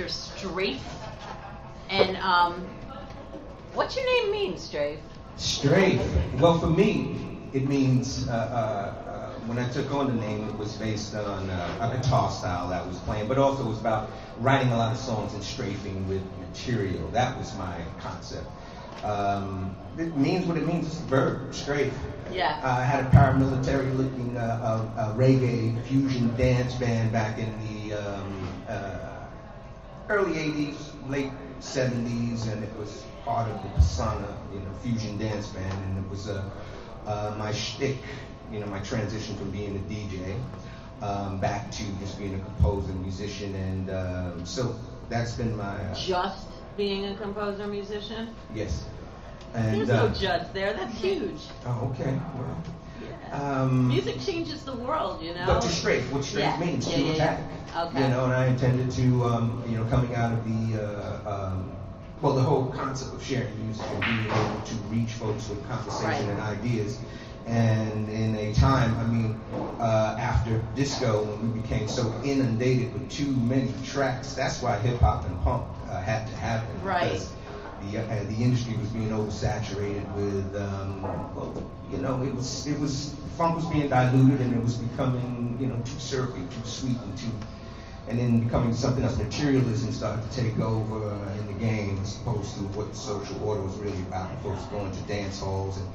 under STRaFE. And what's your name mean, STRaFE? STRaFE. Well, for me, it means when I took on the name, it was based on a guitar style that I was playing, but also it was about writing a lot of songs and strafing with material. That was my concept. It means what it means. It's a verb, STRaFE. Yeah. I had a paramilitary-looking reggae fusion dance band back in the early 80s, late 70s, and it was part of the persona, fusion dance band, and it was my shtick, my transition from being a DJ back to just being a composer, musician, and so that's been my... Just being a composer, musician? Yes. And, there's no just there. That's huge. Oh, okay. Well, yeah. Music changes the world, But to STRaFE, what STRaFE means, to attack. Okay. And I intended to, coming out of the whole concept of sharing music and being able to reach folks with conversation and ideas. And in a time, after disco, when we became so inundated with too many tracks, that's why hip hop and punk had to happen. Right. Because the industry was being oversaturated with, it was funk was being diluted and it was becoming, too surfy, too sweet, and then becoming something else. Materialism started to take over in the game as opposed to what the social order was really about. Folks going to dance halls, and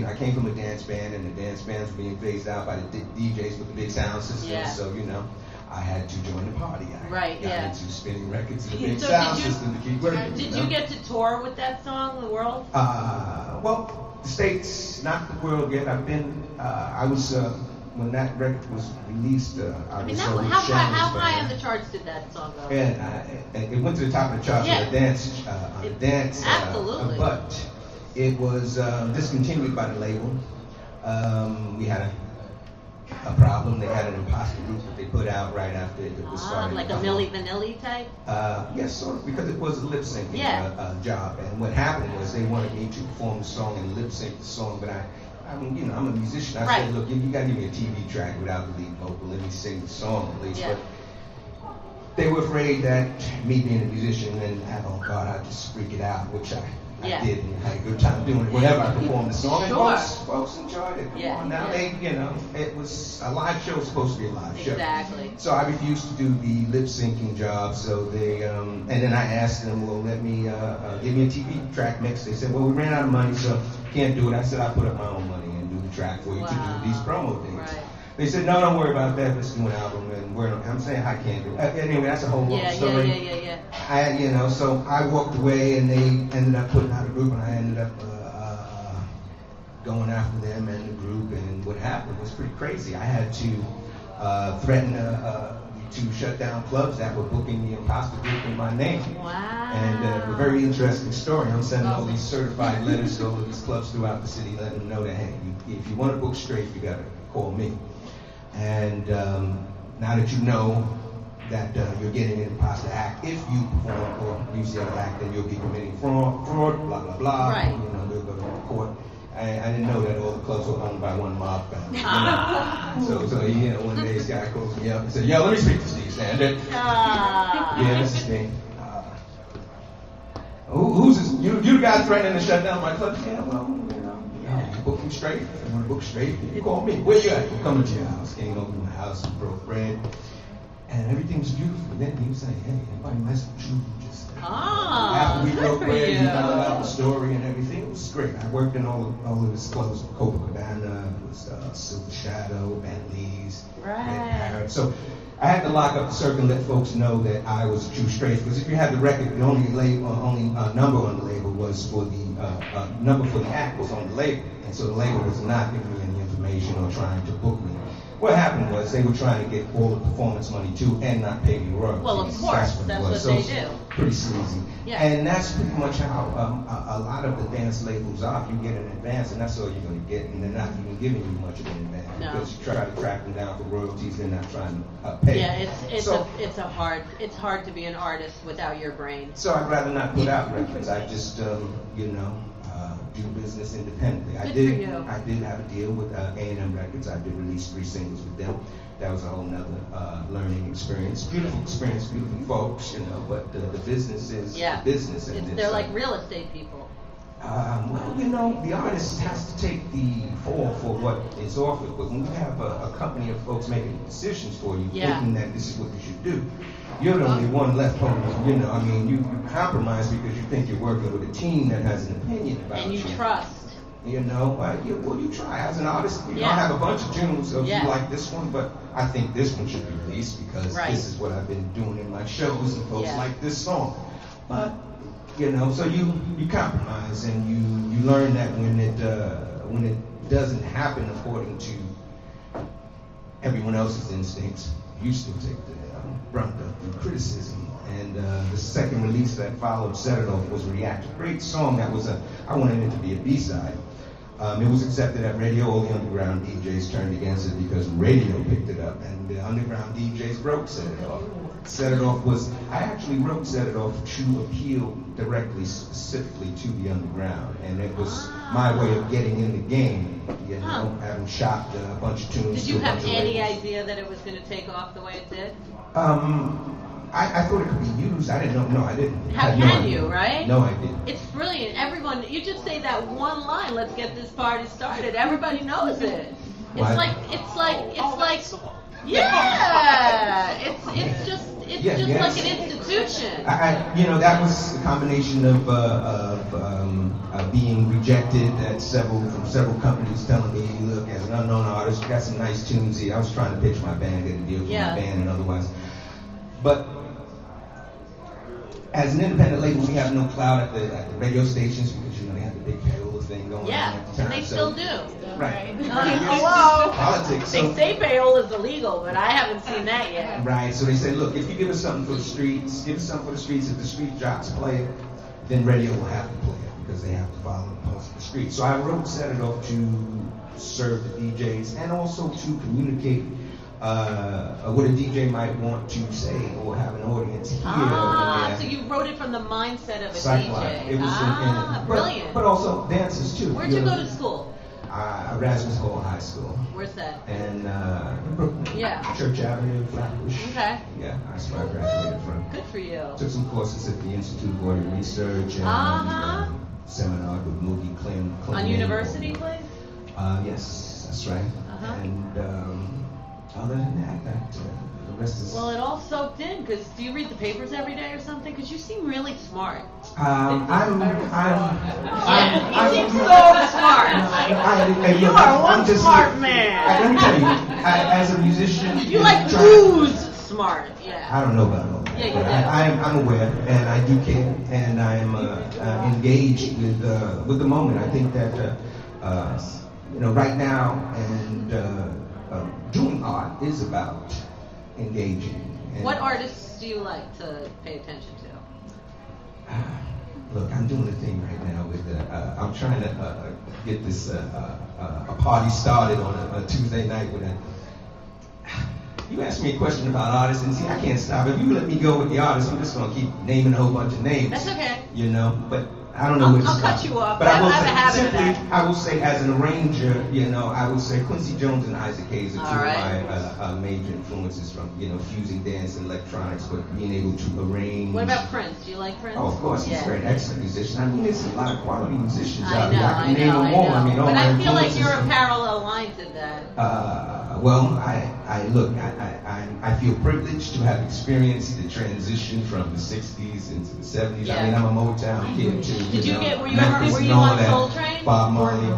I came from a dance band, and the dance bands were being phased out by the DJs with the big sound systems. Yeah. So I had to join the party. I got into spinning records and the big sound system to keep working. Did you get to tour with that song, the world? Well, the States, not the world yet. I've been. I was. When that record was released, I was how high on the charts did that song go? And it went to the top of the charts on a dance. Absolutely. But it was discontinued by the label. We had a problem. They had an imposter group that they put out right after it was started. Like a Milli Vanilli type? Yes, sort of, because it was a lip syncing job. And what happened was they wanted me to perform the song and lip sync the song, but I'm a musician. I said, look, you gotta give me a TV track without the lead vocal. Let me sing the song at least. Yeah. But they were afraid that me being a musician and avant-garde, I'd just freak it out, which I did, and had a good time doing it. Whenever I performed the song, and folks enjoyed it. Come on now, it was a live show. Was supposed to be a live show. Exactly. So I refused to do the lip syncing job. So they, and then I asked them, well, let me give me a TV track mix. They said, well, we ran out of money, so can't do it. I said, I'll put up my own money and do the track for you to do these promo things. Right. They said, no, don't worry about that. Let's do an album. And I'm saying I can't do it. Anyway, that's a whole long story. Yeah. So I walked away, and they ended up putting out a group, and I ended up going after them and the group. And what happened was pretty crazy. I had to threaten to shut down clubs that were booking the imposter group in my name. Wow. And a very interesting story. I'm sending all these certified letters to all of these clubs throughout the city, letting them know that, hey, if you want to book STRaFE, you got to call me. And now that you know that you're getting an imposter act, if you perform or use the other act, then you'll be committing fraud, blah, blah, blah. Right. They'll go to court. I didn't know that all the clubs were owned by one mob family. So one day this guy calls me up and said, yo, let me speak to Steve Sander. Yeah, this is me. Who's this? You the guy threatening to shut down my club? Yeah, well, you book him straight. If you want to book straight, you call me. Where you at? I'm coming to your house. Came over to my house and broke bread. And everything was beautiful. Then he was saying, hey, anybody mess with you? After we broke bread, he found out the story and everything. It was great. I worked in all of his clothes, Copacabana, it was Silver Shadow, Bentley's, Red Parrot. So I had to lock up the circle and let folks know that I was a true STRaFE. Because if you had the record, the only number on the label was for the number for the act was on the label, and so the label was not giving me any information or trying to book me. What happened was they were trying to get all the performance money too and not pay me royalties. Well, of course, that's what they do. Pretty sleazy. Yeah. And that's pretty much how a lot of the dance labels are. You get an advance, and that's all you're going to get, and they're not even giving you much of an advance because you try to track them down for royalties. They're not trying to pay. Yeah, it's hard to be an artist without your brain. So I'd rather not put out records. I just do business independently. Good for you. I did have a deal with A&M Records. I did release 3 singles with them. That was a whole nother learning experience. Beautiful experience, beautiful folks, you know. But the business is business, and they're like real estate people. Well, you know, the artist has to take the fall for what is offered. But when you have a company of folks making decisions for you, thinking that this is what you should do, you're the only one left holding. You know, I mean, you compromise because you think you're working with a team that has an opinion about you. And you trust. You know, you try as an artist. You know, I have a bunch of tunes of you like this one, but I think this one should be released because this is what I've been doing in my shows, and folks like this song. But you know, so you compromise, and you learn that when it doesn't happen according to everyone else's instincts, you still take the brunt of the criticism. And the second release that followed, Set It Off, was React. Great song. I wanted it to be a B-side. It was accepted at radio. All the underground DJs turned against it because radio picked it up, and the underground DJs wrote Set It Off. Set It Off I actually wrote Set It Off to appeal directly, specifically to the underground, and it was my way of getting in the game, you know, having shot a bunch of tunes. Did you have any idea that it was going to take off the way it did? I thought it could be used. I didn't know. No, I didn't. How can you, right? No, I didn't. It's brilliant. Everyone, you just say that one line, let's get this party started. Everybody knows it. It's like, yeah. It's just like an institution. You know, that was a combination of being rejected from several companies telling me, look, as an unknown artist, you got some nice tunes here. I was trying to pitch my band, get a deal for my band and otherwise. But as an independent label, we have no clout at the radio stations because, you know, they have the big payroll thing going on at the time. And they still do. Right. Hello. Politics. They say payroll is illegal, but I haven't seen that yet. Right. So they say, look, if you give us something for the streets, if the street jocks play it, then radio will have to play it because they have to follow the pulse of the street. So I wrote Set It Off to serve the DJs and also to communicate what a DJ might want to say or have an audience hear. So you wrote it from the mindset of a DJ. It was brilliant. But also dances too. Where'd you go to school? Erasmus Hall High School. Where's that? And in Brooklyn. Church Avenue, Flatbush. Okay. Yeah, that's where I graduated from. Good for you. Took some courses at the Institute of Audio Research and seminars with Moogie Clem. On university place? Yes, that's right. And other than that, the rest is... Well, it all soaked in, because do you read the papers every day or something? Because you seem really smart. You seem so smart. You are one smart man. Let me tell you, as a musician... You like ooze smart, I don't know about all that. Yeah, you do. I'm aware, and I do care, and I'm engaged with the moment. I think that, you know, right now, and... doing art is about engaging. What artists do you like to pay attention to? Look, I'm doing a thing right now with I'm trying to get this a party started on a Tuesday night with a. You asked me a question about artists, and see, I can't stop. If you let me go with the artists, I'm just gonna keep naming a whole bunch of names. That's okay. You know, but I don't know where to stop. I'll cut you off. But I will have say, a habit simply, of that. I will say, as an arranger, you know, I would say Quincy Jones and Isaac Hayes are two of my major influences from, you know, fusing dance and electronics, but being able to arrange. What about Prince? Do you like Prince? Oh, of course, he's a very excellent musician. I mean, there's a lot of quality musicians I out there. I can name them all. I mean, all but my I feel like influences you're a from- parallel line to that. Well, I feel privileged to have experienced the transition from the 60s into the 70s. Yeah. I mean, I'm a Motown kid too. Were you on Soul Train? Bob Marley.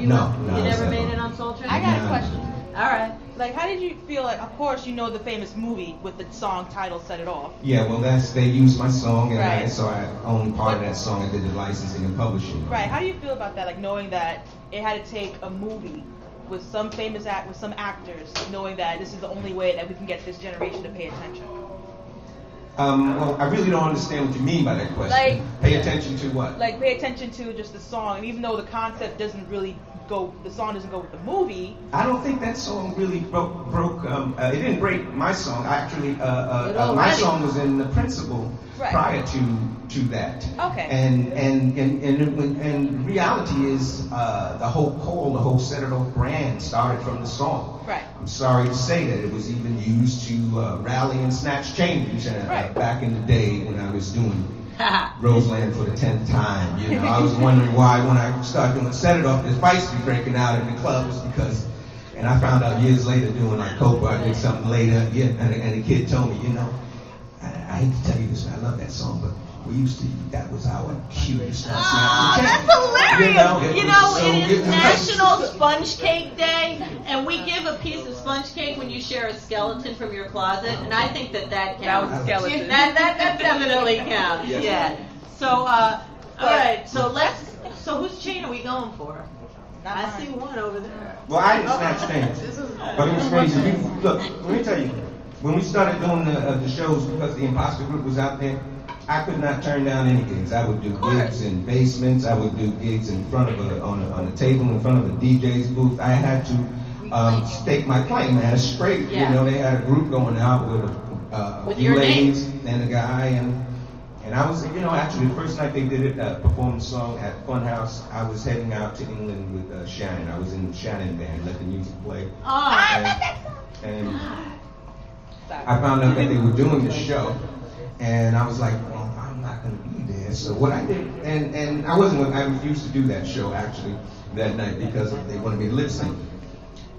No. You never made it on Soul Train? I got a question. All right. Like, how did you feel like, of course, you know the famous movie with the song title Set It Off. Yeah, well, they used my song, and Right. so I owned part of that song. I did the licensing and publishing. Right, how do you feel about that, like knowing that it had to take a movie with some famous with some actors, knowing that this is the only way that we can get this generation to pay attention? Well, I really don't understand what you mean by that question. Like, pay attention to what? Like, pay attention to just the song, and even though the concept doesn't really the song doesn't go with the movie. I don't think that song really broke. It didn't break my song. Actually, my song was in the principle prior to that. Okay. And reality is the whole call, the whole STRaFE brand started from the song. Right. I'm sorry to say that it was even used to rally and snatch change back in the day when I was doing Roseland for the 10th time. You know, I was wondering why when I started doing STRaFE, this fights be breaking out in the clubs because, and I found out years later doing like Copa, I did something later, and the kid told me, you know, I hate to tell you this, I love that song, but we used to, that was our cue to start snapping. That's hilarious! You know, it is National Sponge Cake Day, and we give a piece of sponge cake when you share a skeleton from your closet, and I think that counts. That was a skeleton. That definitely counts. Yes. Yeah. So, all right. So whose chain are we going for? Not I mine. see one over there. Well, I didn't snatch things, but it was crazy. Look, let me tell you, when we started doing the shows, because the Imposter Group was out there, I could not turn down any gigs. I would do gigs in basements. I would do gigs in front of on a table in front of a DJ's booth. I had to stake my claim, man. Straight, you know, they had a group going out with a few ladies and a guy, and I was, you know, actually the first night they did it, performed the song at Funhouse. I was heading out to England with Shannon. I was in the Shannon band, let the music play. And I found out that they were doing the show. And I was like, well, I'm not going to be there. So what I did, and I refused to do that show actually that night because they wanted me to lip sync.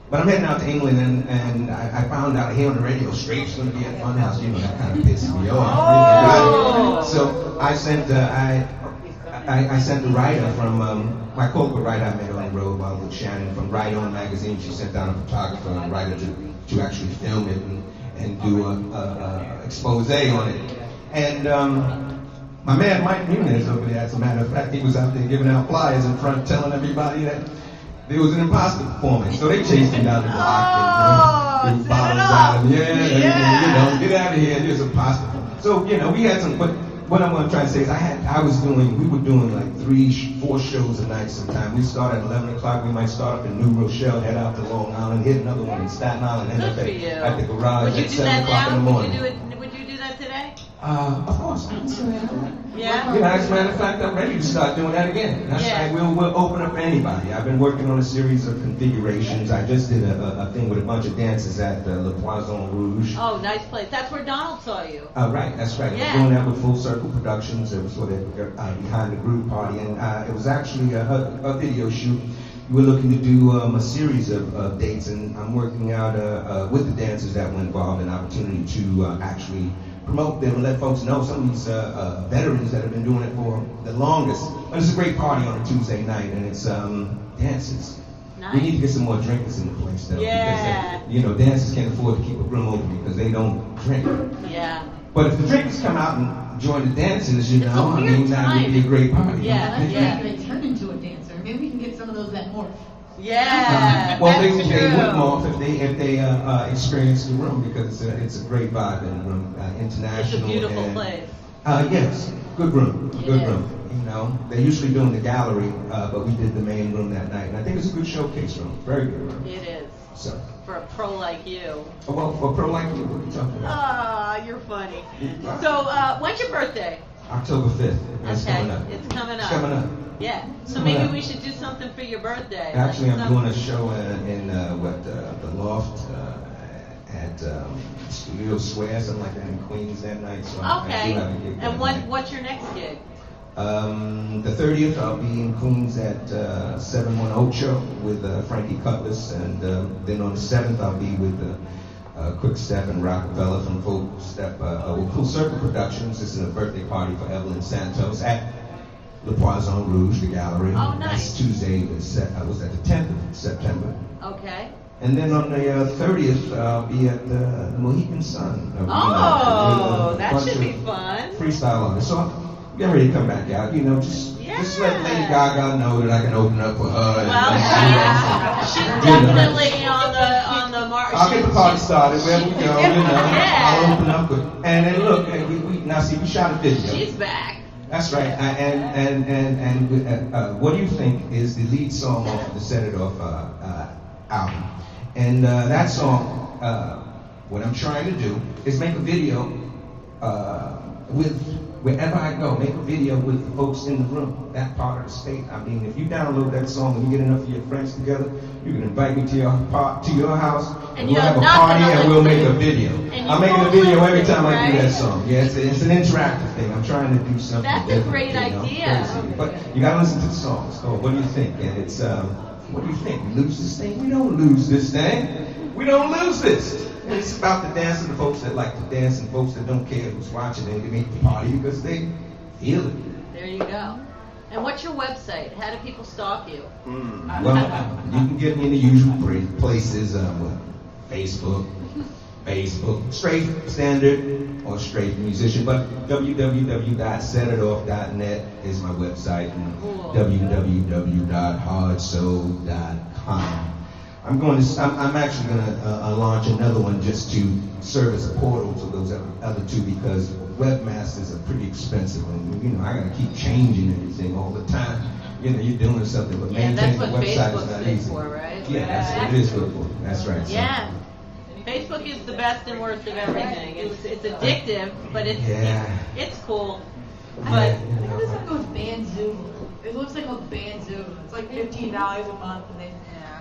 But I'm heading out to England, and I found out here on the radio, STRaFE's going to be at Funhouse. You know, that kind of pissed me off. So I sent I sent the writer from my corporate writer I met on the road while with Shannon from Right On magazine. She sent down a photographer and writer to actually film it and do a expose on it. And my man Mike Nunez over there, as a matter of fact, he was out there giving out flyers in front, telling everybody that there was an imposter performance. So they chased him down the block and threw bottles at him. You know, get out of here, there's an imposter. So, you know, we had some, but what I'm going to try to say is we were doing like 3-4 shows a night sometimes. We start at 11 o'clock, we might start up in New Rochelle, head out to Long Island, hit another one in Staten Island, end up at the garage at 7 o'clock in the morning. Would you do that today? Of course. Yeah? You know, as a matter of fact, I'm ready to start doing that again. That's right. We'll open up for anybody. I've been working on a series of configurations. I just did a thing with a bunch of dancers at LuVz. Oh, nice place. That's where Donald saw you. Right, that's right. Yeah. I'm doing that with Full Circle Productions. It was sort of behind the group party, and it was actually a video shoot. We're looking to do a series of dates, and I'm working out with the dancers that were involved an opportunity to actually promote them and let folks know some of these veterans that have been doing it for the longest. And it's a great party on a Tuesday night, and it's dances. Nice. We need to get some more drinkers in the place, though. Yeah. Because, you know, dancers can't afford to keep a room open because they don't drink. Yeah. But if the drinkers come out and join the dancers, you know, I mean, that would be a great party. Yeah, Let's make it turn into a dancer. Maybe we can get some of those that morph. Yeah. Well, they that's would true. morph if they experience the room because it's a great vibe in the room, international. It's a beautiful and, place. Yes, good room, It good is. room. You know, they're usually doing the gallery, but we did the main room that night, and I think it's a good showcase room, very good room. It is. So, For a pro like you. well, for a pro like you, what are you talking about? Ah, you're funny. So, when's your birthday? October 5th. It's Okay, coming up. it's coming up. It's coming up. Yeah. So Coming maybe up. we should do something for your birthday. Actually, like I'm doing a show in the Loft at Studio Square, something like that in Queens that night. So I do Okay. have a gig that And night. what's your next gig? The 30th, I'll be in Queens at 710 Show with Frankie Cutlass, and then on the 7th, I'll be with Quick Step and Rockefeller from Full Circle Productions. This is a birthday party for Evelyn Santos at Le Poisson Rouge, the gallery. Oh, nice. That's Tuesday, was at the 10th of September. Okay. And then on the 30th, I'll be at the Mohican Sun. Oh, that should be fun. Freestyle artists. So I'm getting ready to come back out. You know, just let Lady Gaga know that I can open up for her. Well, she's definitely on the march. I'll get the party started wherever we go. You know, Yeah. I'll open up. And then look, we shot a video. She's back. That's right. And What Do You Think is the lead song off of the Set It Off album. And that song, what I'm trying to do is make a video with wherever I go, make a video with the folks in the room, that part of the state. I mean, if you download that song and you get enough of your friends together, you can invite me to your house, and we'll have a party and we'll make a video. I'm making a video every time I do that song. Yeah, it's an interactive thing. I'm trying to do something That's a different, great you know, idea. crazy. But you gotta listen to the song. It's called What Do You Think? And it's, what do you think? We lose this thing? We don't lose this thing. We don't lose this. And it's about the dance of the folks that like to dance and folks that don't care who's watching. They make the party because they feel it. There you go. And what's your website? How do people stalk you? Well, you can get me in the usual places. Facebook, STRaFE Standard or STRaFE Musician, but www.setitoff.net is my website, and www.hardsoul.com. I'm actually going to launch another one just to serve as a portal to those other two, because webmasters are pretty expensive, and you know I got to keep changing everything all the time. You know, you're doing something, but maintaining the website is not easy. For, right? Yeah, that's what it is good for. That's right. Yeah. Facebook is the best and worst of everything. It's addictive, but it's cool. But Look at this one goes Bandzoo. It looks like a Bandzoo. It's like $15 a month, and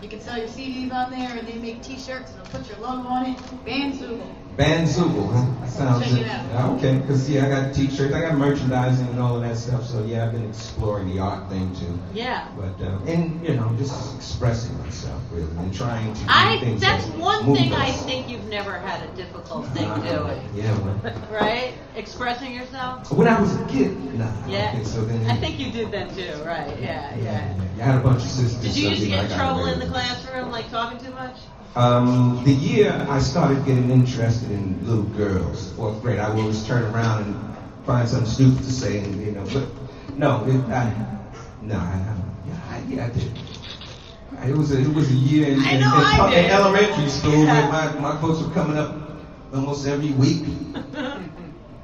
you can sell your CDs on there, and they make T-shirts, and they'll put your logo on it. Bandzoo. Bandzoo, huh? That sounds Check it out. okay. Because I got T-shirts, I got merchandising and all of that stuff. So yeah, I've been exploring the art thing too. yeah. But and you know, just expressing myself really and trying to do things. That's that one move thing us. I think you've never had a difficult thing doing. Yeah, well. Right? Expressing yourself? When I was a kid, Yeah. Okay, so then, I think you did that too, right? Yeah. I had a bunch of sisters. Did you so, used to know, get I in got trouble away in the with it. classroom, like talking too much? The year I started getting interested in little girls, 4th grade, I would always turn around and find something stupid to say, and you know, but I did. It was a year in elementary school where my folks were coming up almost every week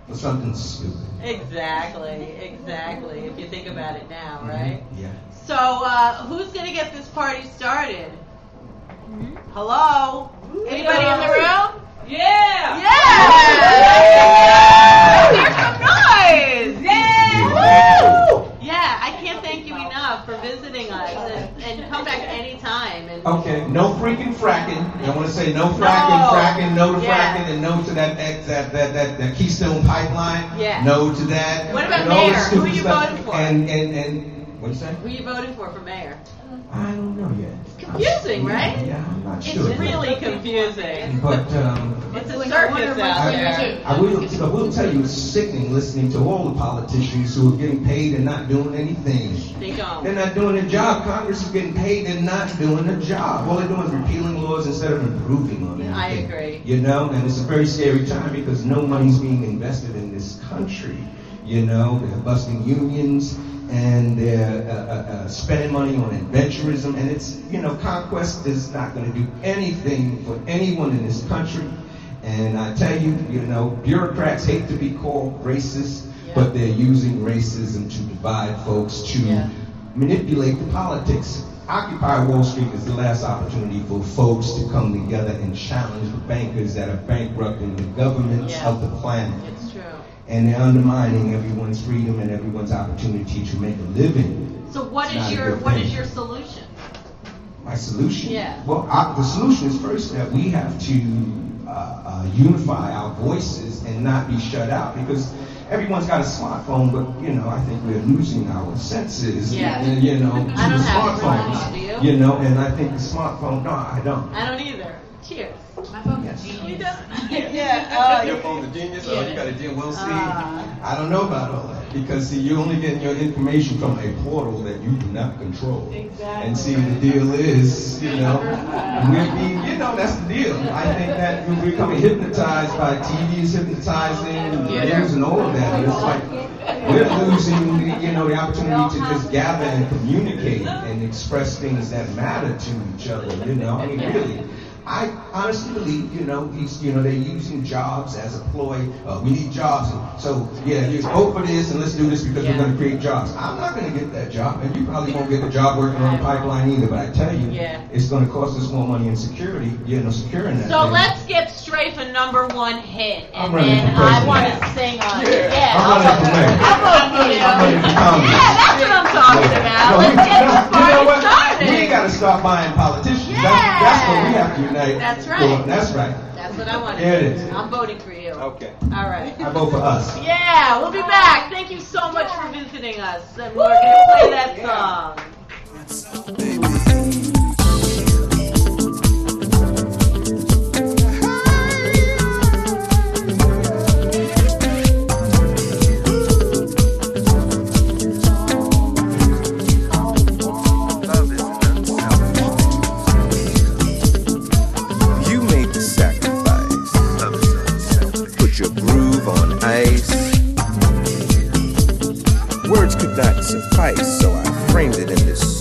for something stupid. Exactly. If you think about it now, right? Yeah. So, who's gonna get this party started? Hello? Anybody in the room? Yeah! Here's some noise! Yeah, I can't thank you enough for visiting us, and come back anytime. And Okay, no freaking fracking. I want to say no fracking, no to fracking, and no to that Keystone Pipeline. Yeah. No to that. What about and all this mayor? Who stupid are you stuff. voting for? And what you say? who are you voting for mayor? I don't know yet. Confusing, right? Yeah, I'm not It's sure. really confusing. But It's a Like, I circus wonder out what's there. going I will tell you, it's sickening listening to all the politicians who are getting paid and not doing anything. They don't. They're not doing their job. Congress is getting paid and not doing their job. All they're doing is repealing laws instead of improving on anything. I agree. You know, and it's a very scary time because no money's being invested in this country. You know, they're busting unions and they're spending money on adventurism. And it's, you know, conquest is not going to do anything for anyone in this country. And I tell you, you know, bureaucrats hate to be called racist, but they're using racism to divide folks, to manipulate the politics. Occupy Wall Street is the last opportunity for folks to come together and challenge the bankers that are bankrupting the governments of the planet. It's true. And they're undermining everyone's freedom and everyone's opportunity to make a living. So what It's not is a your good thing. solution? My solution? Yeah. Well, the solution is first that we have to unify our voices and not be shut out, because everyone's got a smartphone, but you know, I think we're losing our senses. Yeah. You know, to I don't the have a smartphones. smartphone, do you? You know, and I think the smartphone. No, I don't. I don't either. Cheers. My phone's Yes. genius. Your phone's a genius. Oh, you got a genius. Well, see, I don't know about all that, because see, you're only getting your information from a portal that you do not control. Exactly. And see, the deal is, you know, we're being, you know, that's the deal. I think that we're becoming hypnotized by TVs, hypnotizing news and all of that. And it's like we're losing, you know, the opportunity to just gather and communicate and express things that matter to each other. You know, I mean, really. I honestly believe, they're using jobs as a ploy. We need jobs. So, you vote for this and let's do this because we're going to create jobs. I'm not going to get that job, and you probably won't get a job working on the pipeline either, but I tell you, it's going to cost us more money in security, securing that. So thing. let's give STRaFE a #1 hit, I'm and running then for I president. want to sing on it. I'm running for mayor. I'll vote for you. I'm running for Congress. Yeah, that's what I'm talking about. No, Let's get this you know party what? started. We ain't got to stop buying politicians. Yeah. That's what we have to unite. That's right. for. That's right. That's what I want to There do. it is. I'm voting for you. Okay. All right. I vote for us. Yeah, we'll be back. Thank you so much for visiting us. And we're going to play that song. You made the sacrifice. Put your groove on ice. Words could not suffice, so I framed it in this